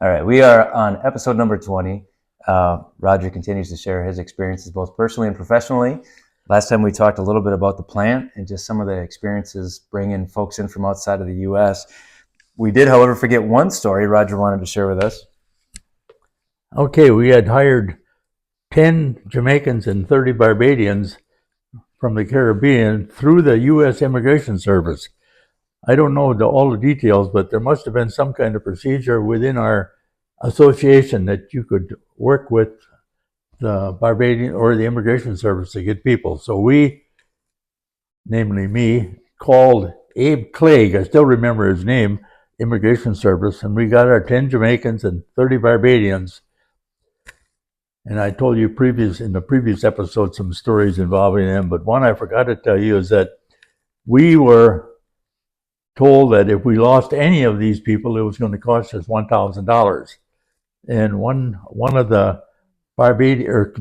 All right, we are on episode number 20. Roger continues to share his experiences both personally and professionally. Last time we talked a little bit about the plant and just some of the experiences bringing folks in from outside of the U.S. We did, however, forget one story Roger wanted to share with us. Okay, we had hired 10 Jamaicans and 30 Barbadians from the Caribbean through the U.S. Immigration Service. I don't know all the details, but there must have been some kind of procedure within our association that you could work with the Barbadian or the Immigration Service to get people. So we, namely me, called Abe Clegg, I still remember his name, Immigration Service, and we got our 10 Jamaicans and 30 Barbadians. And I told you in the previous episode some stories involving them, but one I forgot to tell you is that we were told that if we lost any of these people, it was going to cost us $1,000. And one of the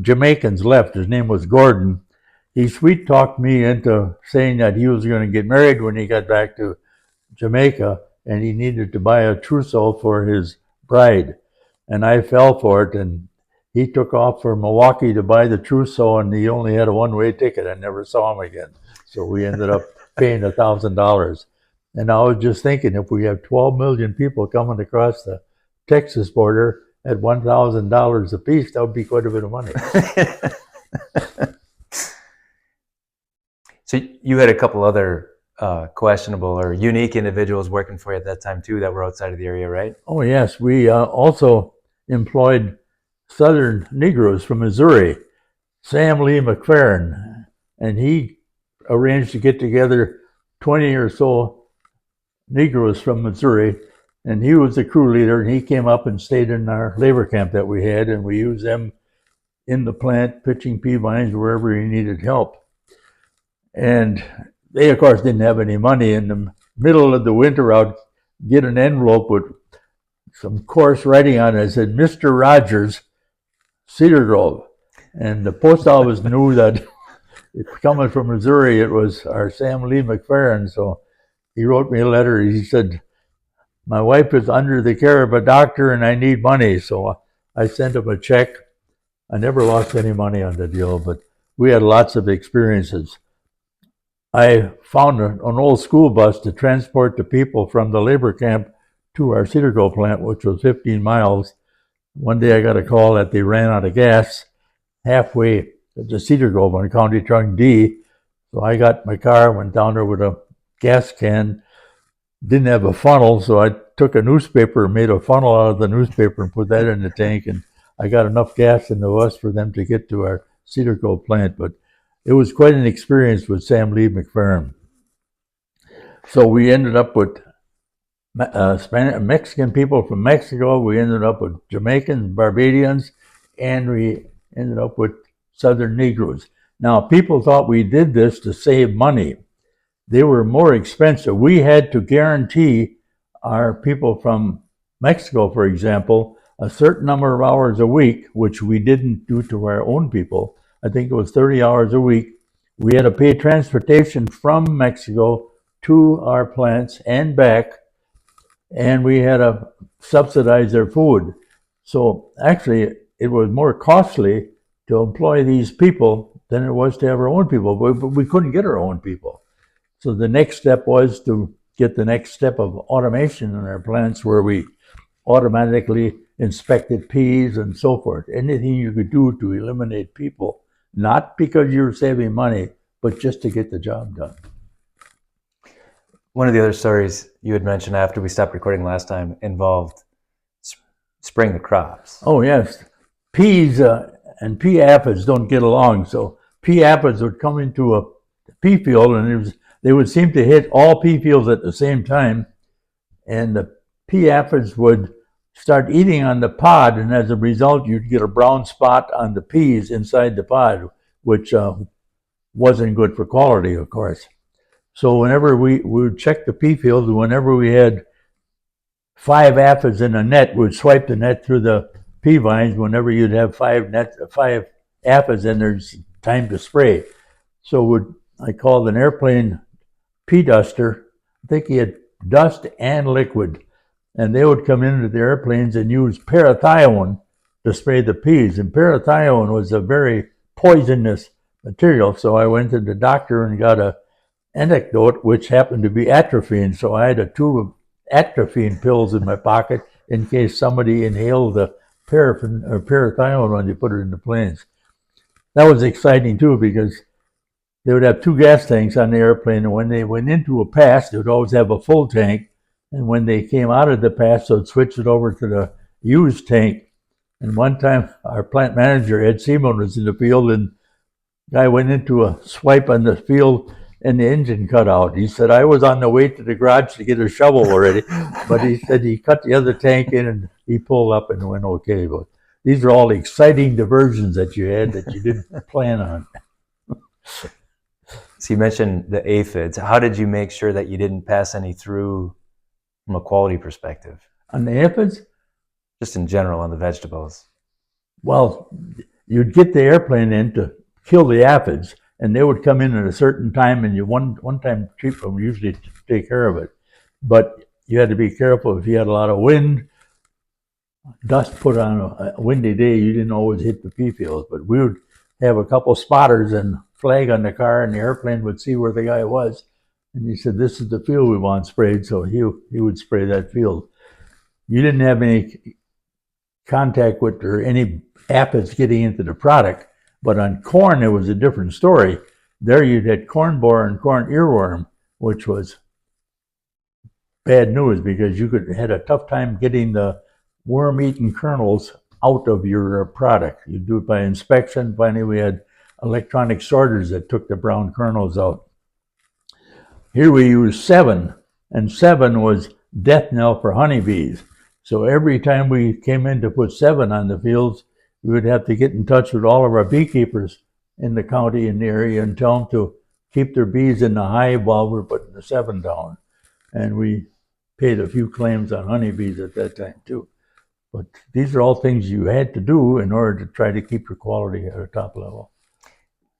Jamaicans left. His name was Gordon. He sweet talked me into saying that he was going to get married when he got back to Jamaica, and he needed to buy a trousseau for his bride. And I fell for it, and he took off for Milwaukee to buy the trousseau, and he only had a one-way ticket. I never saw him again. So we ended up paying $1,000. And I was just thinking, if we have 12 million people coming across the Texas border at $1,000 a piece, that would be quite a bit of money. So you had a couple other questionable or unique individuals working for you at that time too that were outside of the area, right? Oh yes, we also employed Southern Negroes from Missouri, Sam Lee McFerrin, and he arranged to get together 20 or so Negroes from Missouri, and he was the crew leader, and he came up and stayed in our labor camp that we had, and we used them in the plant, pitching pea vines wherever he needed help. And they, of course, didn't have any money. In the middle of the winter, I'd get an envelope with some coarse writing on it. It said, Mr. Rogers, Cedar Grove. And the post office knew that coming from Missouri, it was our Sam Lee McFerrin. So he wrote me a letter. He said, my wife is under the care of a doctor and I need money. So I sent him a check. I never lost any money on the deal, but we had lots of experiences. I found an old school bus to transport the people from the labor camp to our Cedar Grove plant, which was 15 miles. One day I got a call that they ran out of gas halfway to Cedar Grove on County Trunk D. So I got my car, went down there with a gas can, didn't have a funnel, so I took a newspaper, made a funnel out of the newspaper and put that in the tank, and I got enough gas in the bus for them to get to our Cedar Grove plant. But it was quite an experience with Sam Lee McFerrin. So we ended up with Mexican people from Mexico, we ended up with Jamaicans, Barbadians, and we ended up with Southern Negroes. Now, people thought we did this to save money. They were more expensive. We had to guarantee our people from Mexico, for example, a certain number of hours a week, which we didn't do to our own people. I think it was 30 hours a week. We had to pay transportation from Mexico to our plants and back, and we had to subsidize their food. So actually, it was more costly to employ these people than it was to have our own people, but we couldn't get our own people. So the next step was to get the next step of automation in our plants, where we automatically inspected peas and so forth. Anything you could do to eliminate people, not because you're saving money, but just to get the job done. One of the other stories you had mentioned after we stopped recording last time involved spraying the crops. Oh yes, peas and pea aphids don't get along. So pea aphids would come into a pea field, and they would seem to hit all pea fields at the same time, and the pea aphids would start eating on the pod, and as a result, you'd get a brown spot on the peas inside the pod, which wasn't good for quality, of course. So whenever we would check the pea field, whenever we had 5 aphids in a net, we'd swipe the net through the pea vines. Whenever you'd have 5 aphids, and there's time to spray. So I called an airplane pea duster. I think he had dust and liquid. and they would come into the airplanes and use parathione to spray the peas. And parathione was a very poisonous material. So I went to the doctor and got a antidote, which happened to be atropine. So I had a tube of atropine pills in my pocket in case somebody inhaled the paraffin or parathione when you put it in the planes. That was exciting too, because they would have 2 gas tanks on the airplane, and when they went into a pass, they would always have a full tank. And when they came out of the pass, they'd switch it over to the used tank. And one time, our plant manager, Ed Seaman, was in the field, and the guy went into a swipe on the field, and the engine cut out. He said, I was on the way to the garage to get a shovel already, but he said he cut the other tank in, and he pulled up and went okay. But these are all exciting diversions that you had that you didn't plan on. So you mentioned the aphids. How did you make sure that you didn't pass any through from a quality perspective? On the aphids, Just in general on the vegetables. well, you'd get the airplane in to kill the aphids, and they would come in at a certain time, and you one time treat them, usually to take care of it. But you had to be careful if you had a lot of wind, dust put on a windy day, you didn't always hit the pea fields. But we would have a couple spotters and flag on the car, and the airplane would see where the guy was. And he said, this is the field we want sprayed, so he would spray that field. You didn't have any contact with or any aphids getting into the product. But on corn, it was a different story. There you'd had corn borer and corn earworm, which was bad news because you had a tough time getting the worm-eaten kernels out of your product. You do it by inspection. Finally, we had electronic sorters that took the brown kernels out. Here we used 7, and 7 was death knell for honeybees. So every time we came in to put 7 on the fields, we would have to get in touch with all of our beekeepers in the county, in the area, and tell them to keep their bees in the hive while we're putting the 7 down. And we paid a few claims on honeybees at that time too. But these are all things you had to do in order to try to keep your quality at a top level.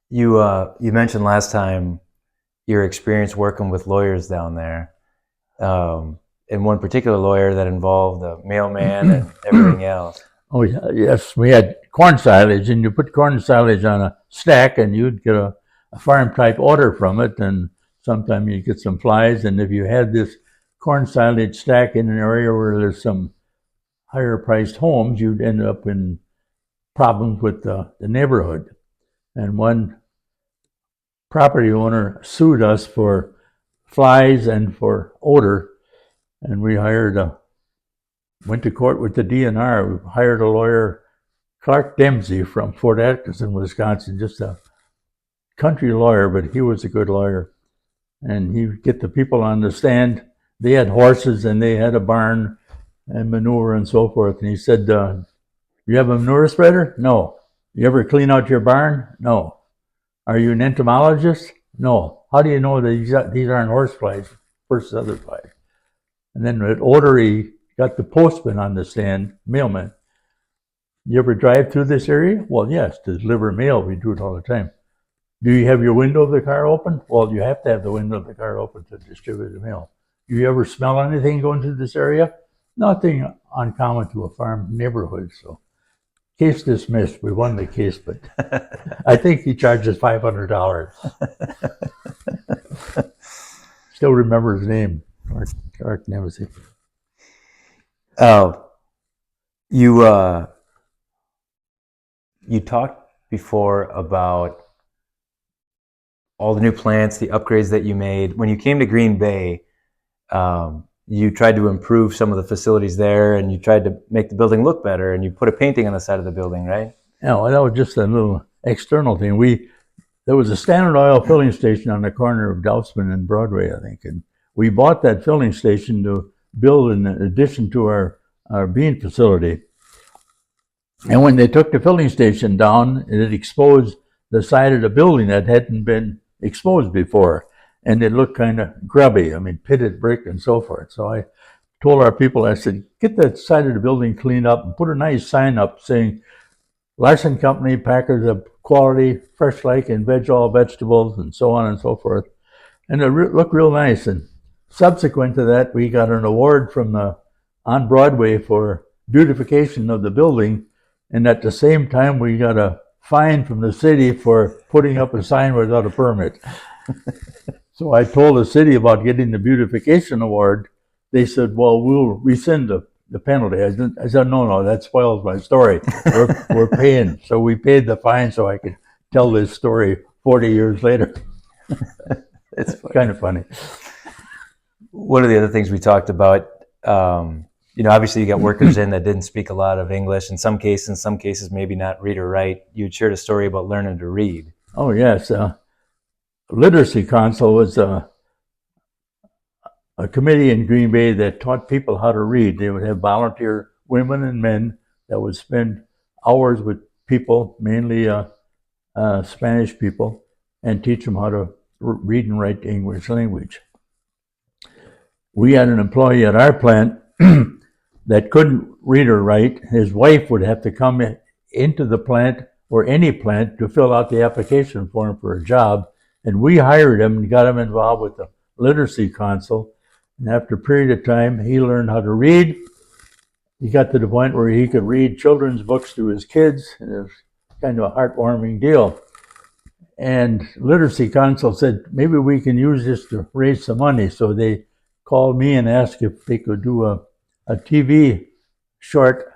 You mentioned last time your experience working with lawyers down there, and one particular lawyer that involved a mailman and everything else. Oh, yes, we had corn silage, and you put corn silage on a stack, and you'd get a farm-type order from it, and sometimes you'd get some flies, and if you had this corn silage stack in an area where there's some higher-priced homes, you'd end up in problems with the neighborhood. And one property owner sued us for flies and for odor, and we went to court with the DNR. We hired a lawyer, Clark Dempsey from Fort Atkinson, Wisconsin, just a country lawyer, but he was a good lawyer. And he would get the people on the stand. They had horses and they had a barn and manure and so forth. And he said, you have a manure spreader? No. You ever clean out your barn? No. Are you an entomologist? No. How do you know that these aren't horse flies versus other flies? And then at odor, he got the postman on the stand, mailman. You ever drive through this area? Well, yes, to deliver mail, we do it all the time. Do you have your window of the car open? Well, you have to have the window of the car open to distribute the mail. Do you ever smell anything going through this area? Nothing uncommon to a farm neighborhood. So, case dismissed. We won the case, but I think he charges $500. Still remember his name, Clark Dempsey. You talked before about all the new plants, the upgrades that you made. When you came to Green Bay, you tried to improve some of the facilities there, and you tried to make the building look better, and you put a painting on the side of the building, right? Yeah, well, that was just a little external thing. There was a Standard Oil filling station on the corner of Dousman and Broadway, I think, and we bought that filling station to build in addition to our bean facility. And when they took the filling station down, it exposed the side of the building that hadn't been exposed before. And it looked kind of grubby, pitted brick and so forth. So I told our people, I said, get that side of the building cleaned up and put a nice sign up saying, Larson Company, packers of quality, fresh like and all vegetables, and so on and so forth. And it looked real nice. And subsequent to that, we got an award from the on Broadway for beautification of the building, and at the same time we got a fine from the city for putting up a sign without a permit. So I told the city about getting the beautification award. They said, well, we'll rescind the penalty. I said, no, that spoils my story. We're paying. So we paid the fine so I could tell this story 40 years later. It's kind of funny. One of the other things we talked about, obviously you got workers in that didn't speak a lot of English. In some cases, maybe not read or write. You shared a story about learning to read. Oh, yes. Literacy Council was a committee in Green Bay that taught people how to read. They would have volunteer women and men that would spend hours with people, mainly Spanish people, and teach them how to read and write the English language. We had an employee at our plant that couldn't read or write. His wife would have to come into the plant or any plant to fill out the application form for a job. And we hired him and got him involved with the Literacy Council. And after a period of time, he learned how to read. He got to the point where he could read children's books to his kids. And it was kind of a heartwarming deal. And Literacy Council said, maybe we can use this to raise some money. So they called me and asked if they could do a TV short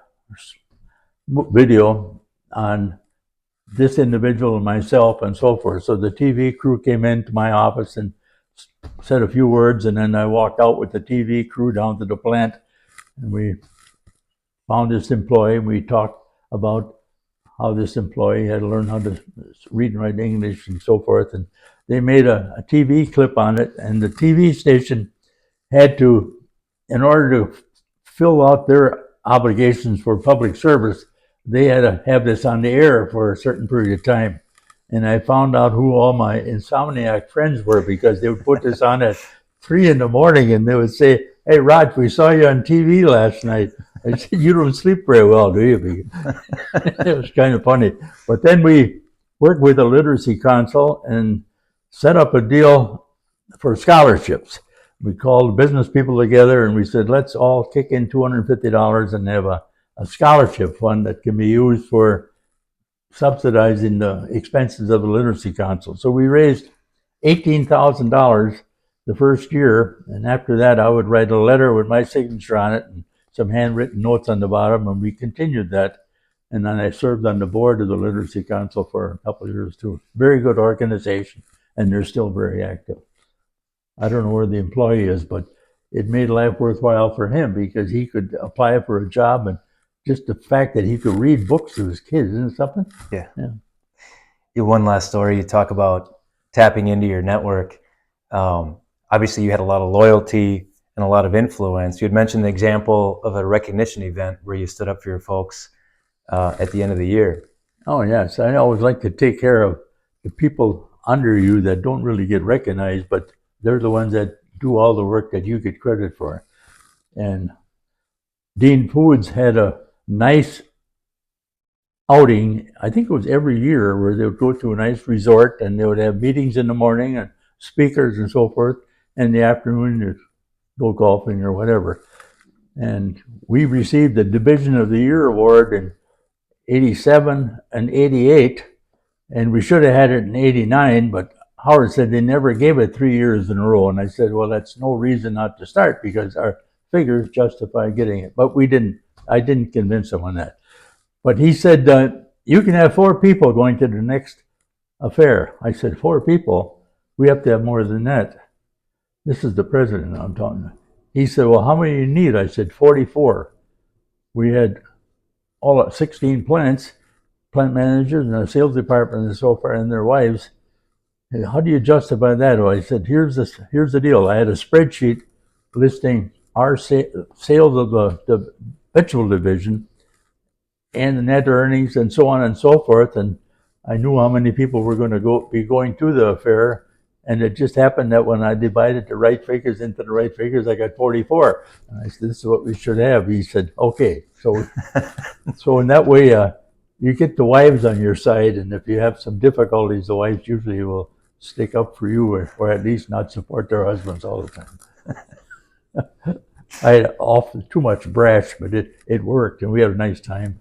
video on this individual and myself and so forth. So the TV crew came into my office and said a few words, and then I walked out with the TV crew down to the plant, and we found this employee, and we talked about how this employee had learned how to read and write English and so forth. And they made a TV clip on it, and the TV station had to, in order to fill out their obligations for public service, they had to have this on the air for a certain period of time. And I found out who all my insomniac friends were, because they would put this on at 3 a.m. and they would say, hey, Rod, we saw you on TV last night. I said, you don't sleep very well, do you? It was kind of funny. But then we worked with the Literacy Council and set up a deal for scholarships. We called business people together and we said, let's all kick in $250 and have a scholarship fund that can be used for subsidizing the expenses of the Literacy Council. So we raised $18,000 the first year, and after that I would write a letter with my signature on it and some handwritten notes on the bottom, and we continued that. And then I served on the board of the Literacy Council for a couple of years too. Very good organization, and they're still very active. I don't know where the employee is, but it made life worthwhile for him because he could apply for a job, and just the fact that he could read books to his kids, isn't it something? Yeah. One last story, you talk about tapping into your network. Obviously, you had a lot of loyalty and a lot of influence. You had mentioned the example of a recognition event where you stood up for your folks at the end of the year. Oh, yes. I always like to take care of the people under you that don't really get recognized, but they're the ones that do all the work that you get credit for. And Dean Foods had a nice outing, I think it was every year, where they would go to a nice resort and they would have meetings in the morning and speakers and so forth, and in the afternoon you'd go golfing or whatever. And we received the Division of the Year award in 87 and 88, and we should have had it in 89, but Howard said they never gave it 3 years in a row. And I said, well, that's no reason not to start because our figures justify getting it. But I didn't convince him on that. But he said, you can have 4 people going to the next affair. I said, 4 people? We have to have more than that. This is the president I'm talking to. He said, well, how many do you need? I said, 44. We had all 16 plants, plant managers and a sales department and so forth, and their wives. How do you justify that? Well, I said, here's the deal. I had a spreadsheet listing our sales of the vegetable division and the net earnings and so on and so forth. And I knew how many people were going to be going to the affair. And it just happened that when I divided the right figures into the right figures, I got 44. And I said, this is what we should have. He said, okay. So, so in that way, you get the wives on your side. And if you have some difficulties, the wives usually will stick up for you or at least not support their husbands all the time. I had often too much brash, but it worked, and we had a nice time.